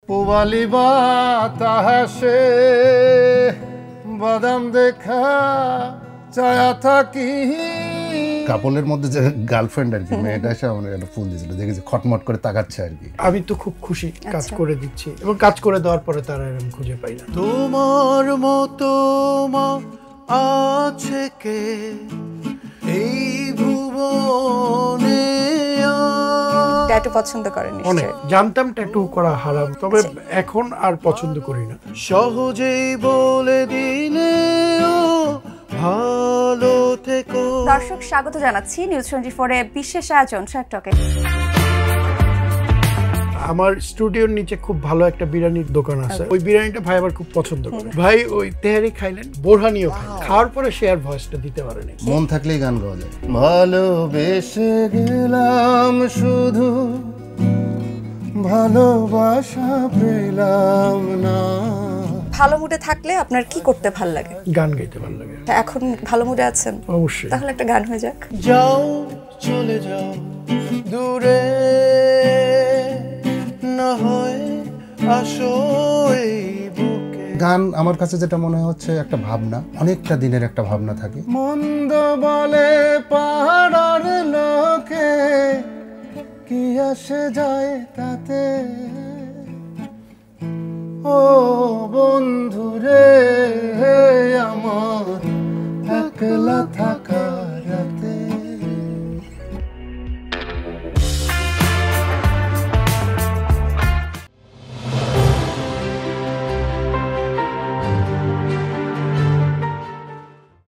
পুবালি বাতাসে বাদাম দেখা চায়া থাকি। কাপলের মধ্যে যে গার্লফ্রেন্ড আর কি, মেয়েটা এসে আমার একটা ফুল দিয়েছিল, দেখেছি খটমট করে তাকাচ্ছে আর কি। আমি তো খুব খুশি কাজ করে দিচ্ছি, এবং কাজ করে দেওয়ার পরে তারা এরকম খুঁজে পাই না। তোমার মতো মা আছে কে এই ভুবনে? ট্যাটু পছন্দ করেন অনেক, জানতাম ট্যাটু করা হারাম, তবে এখন আর পছন্দ করি না। সহজেই বলে দিলে ভালো থেকো। দর্শক স্বাগত জানাচ্ছি নিউজ 24 এ বিশেষ আয়োজন ট্র্যাক টকে। আমার স্টুডিওর নিচে খুব ভালো একটা বিরিয়ানির দোকান আছে, ওই বিরিয়ানিটা ভাই আবার খুব পছন্দ করে। ভাই ওই তেহারি খাইলেন, বোরহানিও খাই, খাওয়ার পরে সে আর ভয়েসটা দিতে পারেনি। মন থাকলেই গান গাওয়া যায়। ভালোবেসে গেলাম শুধু, ভালোবাসা পেলাম না। ভালো মুডে থাকলে আপনার কি করতে ভালো লাগে? গান গাইতে ভালো লাগে। এখন ভালো মুডে আছেন? অবশ্যই। তাহলে একটা গান হয়ে যাক। যাও চলে যাও দূরে, না হয় আসো এই বুকে। গান আমার কাছে যেটা মনে হচ্ছে একটা ভাবনা, অনেকটা দিনের একটা ভাবনা থাকে। মন্দ বলে পাড়ার লোকে, কি আসে যায় তাতে? ও বন্ধুরে আমার একলা থাক